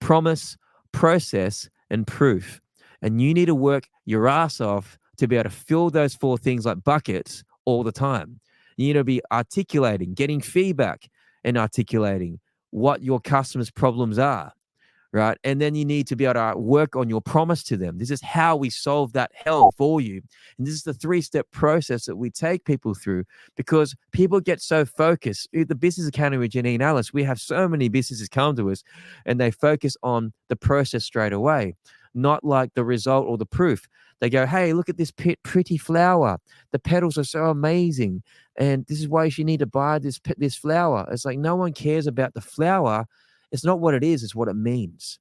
promise, process, and proof. And you need to work your ass off to be able to fill those 4 things like buckets all the time. You need to be articulating, getting feedback and articulating what your customers' problems are. Right. And then you need to be able to work on your promise to them. This is how we solve that hell for you. And this is the 3-step process that we take people through because people get so focused. The Business Academy with Janine Alice, we have so many businesses come to us and they focus on the process straight away, not like the result or the proof. They go, hey, look at this pretty flower. The petals are so amazing. And this is why you need to buy this flower. It's like no one cares about the flower. It's not what it is, it's what it means,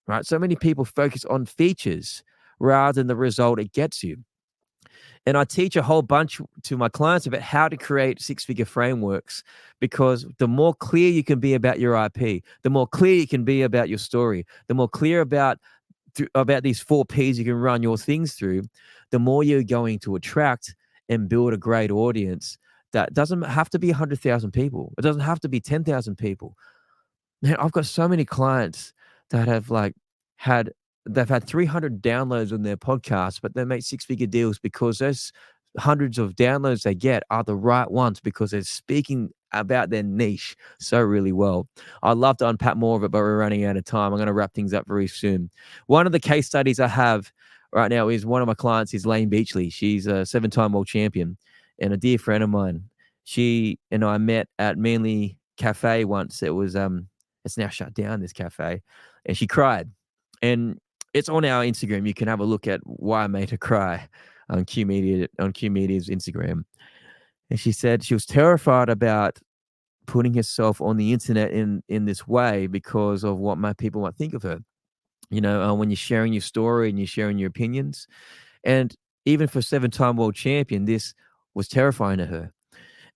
right? So many people focus on features rather than the result it gets you. And I teach a whole bunch to my clients about how to create 6-figure frameworks because the more clear you can be about your IP, the more clear you can be about your story, the more clear about these 4 Ps you can run your things through, the more you're going to attract and build a great audience that doesn't have to be 100,000 people. It doesn't have to be 10,000 people. Man, I've got so many clients that have had 300 downloads on their podcast, but they make 6-figure deals because those hundreds of downloads they get are the right ones because they're speaking about their niche so really well. I'd love to unpack more of it, but we're running out of time. I'm going to wrap things up very soon. One of the case studies I have right now is one of my clients is Lane Beachley. She's a 7-time world champion and a dear friend of mine. She and I met at Manly Cafe once. It was it's now shut down, this cafe, and she cried. And it's on our Instagram. You can have a look at why I made her cry on Q Media's Instagram. And she said she was terrified about putting herself on the internet in this way because of what people might think of her. You know, when you're sharing your story and you're sharing your opinions. And even for 7-time world champion, this was terrifying to her.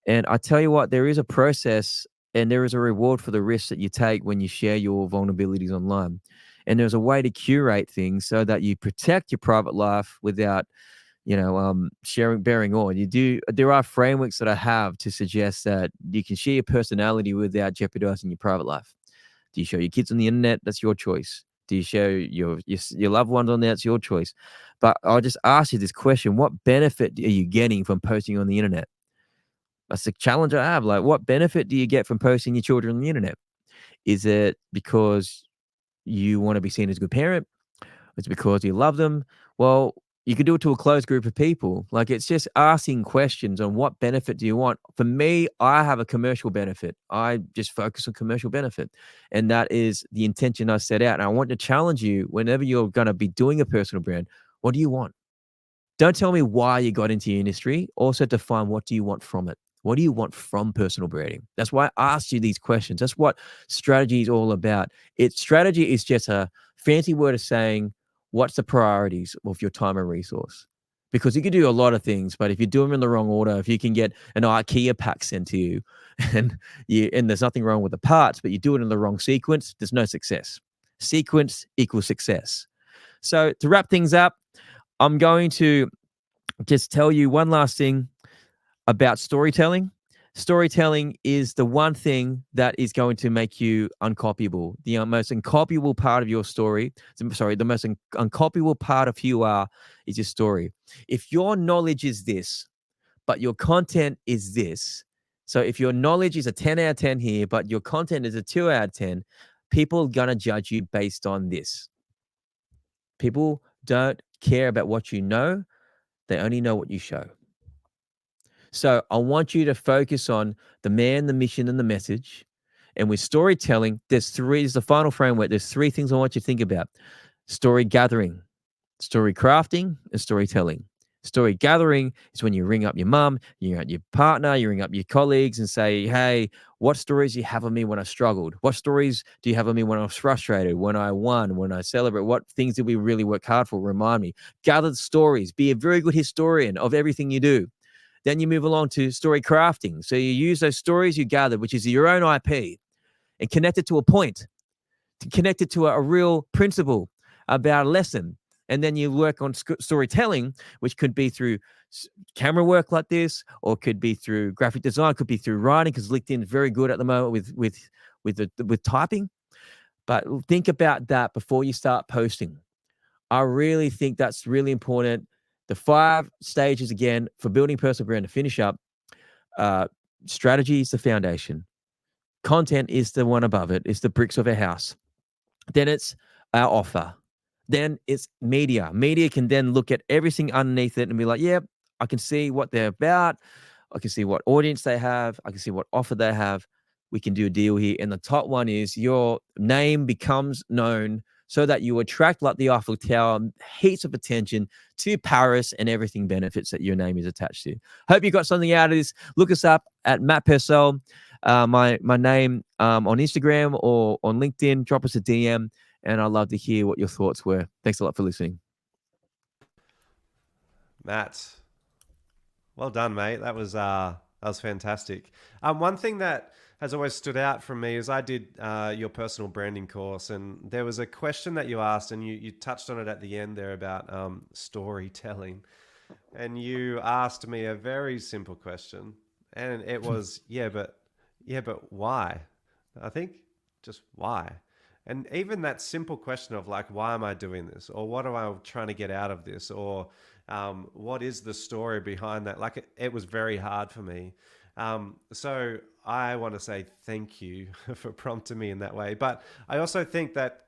And I tell you what, there is a process and there is a reward for the risks that you take when you share your vulnerabilities online. And there's a way to curate things so that you protect your private life without, bearing on. There are frameworks that I have to suggest that you can share your personality without jeopardizing your private life. Do you show your kids on the internet? That's your choice. Do you share your loved ones on there? It's your choice. But I'll just ask you this question. What benefit are you getting from posting on the internet? That's the challenge I have. Like, what benefit do you get from posting your children on the internet? Is it because you want to be seen as a good parent? It's because you love them. Well, you can do it to a closed group of people. Like, it's just asking questions on what benefit do you want. For me, I have a commercial benefit. I just focus on commercial benefit. And that is the intention I set out. And I want to challenge you whenever you're going to be doing a personal brand. What do you want? Don't tell me why you got into your industry. Also define what do you want from it. What do you want from personal branding? That's why I asked you these questions. That's what strategy is all about. Strategy is just a fancy word of saying what's the priorities of your time and resource. Because you can do a lot of things, but if you do them in the wrong order, if you can get an IKEA pack sent to you, and there's nothing wrong with the parts, but you do it in the wrong sequence, there's no success. Sequence equals success. So to wrap things up, I'm going to just tell you one last thing about storytelling. Storytelling is the one thing that is going to make you uncopyable. The most uncopyable part of your story, the most uncopyable part of who you are is your story. If your knowledge is this, but your content is this, so if your knowledge is a 10 out of 10 here, but your content is a 2 out of 10, people are going to judge you based on this. People don't care about what you know. They only know what you show. So I want you to focus on the man, the mission, and the message. And with storytelling, there's the final framework. There's 3 things I want you to think about: story gathering, story crafting, and storytelling. Story gathering is when you ring up your mum, you ring up your partner, you ring up your colleagues and say, hey, what stories do you have of me when I struggled? What stories do you have of me when I was frustrated, when I won, when I celebrate? What things did we really work hard for? Remind me. Gather the stories. Be a very good historian of everything you do. Then you move along to story crafting. So you use those stories you gathered, which is your own IP, and connect it to a point, connect it to a real principle about a lesson. And then you work on storytelling, which could be through camera work like this, or could be through graphic design, could be through writing, because LinkedIn is very good at the moment with typing. But think about that before you start posting. I really think that's really important. The 5 stages, again, for building personal brand, to finish up: strategy is the foundation. Content is the one above it. It's the bricks of a house. Then it's our offer. Then it's media. Media can then look at everything underneath it and be like, yeah, I can see what they're about. I can see what audience they have. I can see what offer they have. We can do a deal here. And the top one is your name becomes known so that you attract, like the Eiffel Tower, heaps of attention to Paris, and everything benefits that your name is attached to. Hope you got something out of this. Look us up at Matt Purcell, my name on Instagram or on LinkedIn. Drop us a DM, and I'd love to hear what your thoughts were. Thanks a lot for listening. Matt, well done, mate. That was fantastic. One thing that has always stood out from me is I did your personal branding course, and there was a question that you asked, and you touched on it at the end there about storytelling. And you asked me a very simple question, and it was, yeah, but why? I think just why? And even that simple question of like, why am I doing this? Or what am I trying to get out of this? Or what is the story behind that? Like it was very hard for me. So I want to say thank you for prompting me in that way. But I also think that,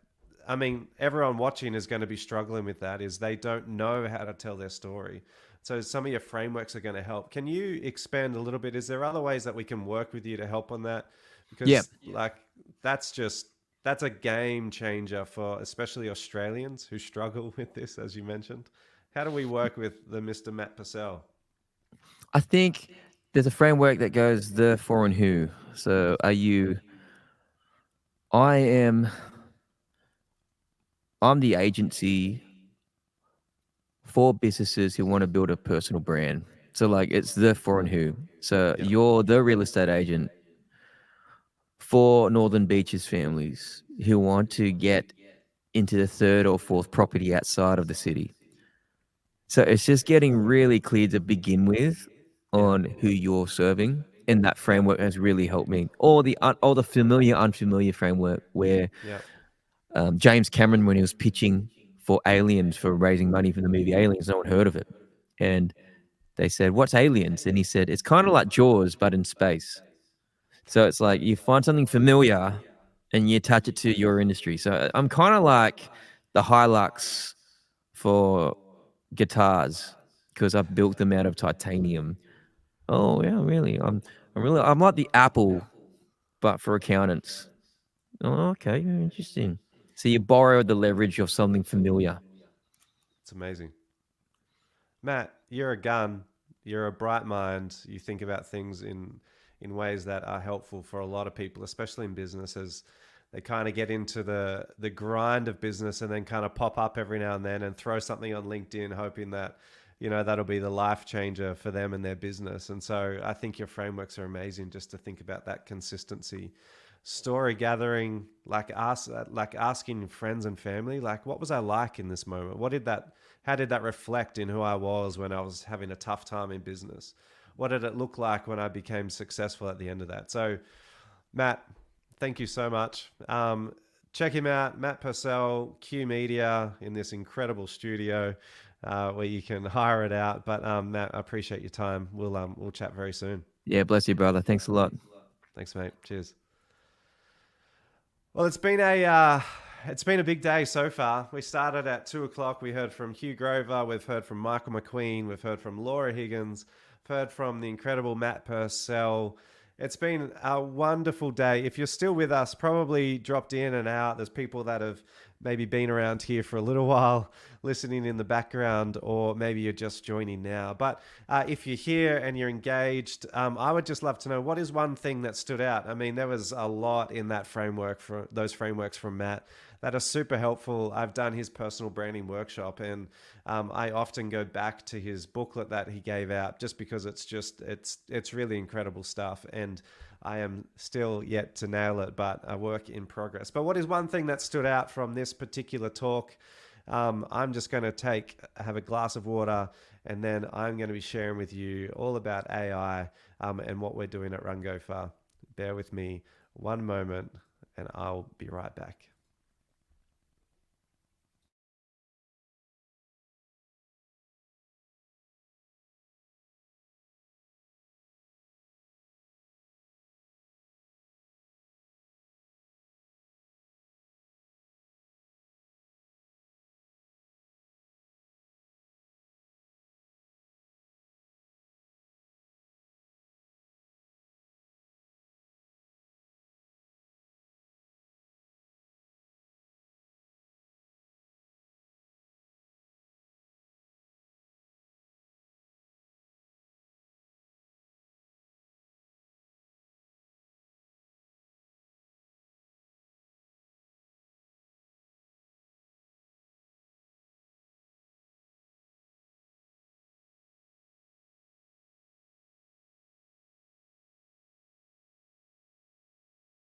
I mean, everyone watching is going to be struggling with that, is they don't know how to tell their story. So some of your frameworks are going to help. Can you expand a little bit? Is there other ways that we can work with you to help on that? Because like that's a game changer for especially Australians who struggle with this, as you mentioned. How do we work with the Mr. Matt Purcell? I think there's a framework that goes the, for, and who. So I'm the agency for businesses who want to build a personal brand. So like it's the, for, and who. So you're the real estate agent for Northern Beaches families who want to get into the 3rd or 4th property outside of the city. So it's just getting really clear to begin with on who you're serving, and that framework has really helped me. Or the familiar, unfamiliar framework where James Cameron, when he was pitching for Aliens, for raising money for the movie Aliens, no one heard of it. And they said, "What's aliens?" And he said, "It's kind of like Jaws, but in space." So it's like you find something familiar and you attach it to your industry. So I'm kind of like the Hilux for guitars because I've built them out of titanium. Oh yeah, really. I'm like the Apple, but for accountants. Oh, okay, yeah, interesting. So you borrow the leverage of something familiar. It's amazing. Matt, you're a gun. You're a bright mind. You think about things in ways that are helpful for a lot of people, especially in businesses. They kind of get into the grind of business and then kind of pop up every now and then and throw something on LinkedIn, hoping that that'll be the life changer for them and their business. And so I think your frameworks are amazing, just to think about that consistency. Story gathering, like asking friends and family, like, what was I like in this moment? How did that reflect in who I was when I was having a tough time in business? What did it look like when I became successful at the end of that? So, Matt, thank you so much. Check him out, Matt Purcell, Q Media, in this incredible studio where you can hire it out. But Matt, I appreciate your time. We'll chat very soon. Yeah, bless you, brother. Thanks a lot. Thanks, mate. Cheers. Well, it's been a big day so far. We started at 2 o'clock. We heard from Hugh Grover. We've heard from Michael McQueen. We've heard from Laura Higgins. We've heard from the incredible Matt Purcell. It's been a wonderful day. If you're still with us, probably dropped in and out. There's people that have maybe been around here for a little while, listening in the background, or maybe you're just joining now. But if you're here and you're engaged, I would just love to know, what is one thing that stood out? I mean, there was a lot in that framework, for those frameworks from Matt, that are super helpful. I've done his personal branding workshop, and I often go back to his booklet that he gave out, just because it's really incredible stuff. And I am still yet to nail it, but a work in progress. But what is one thing that stood out from this particular talk? I'm just going to have a glass of water, and then I'm going to be sharing with you all about AI and what we're doing at Run Go Far. Bear with me one moment, and I'll be right back.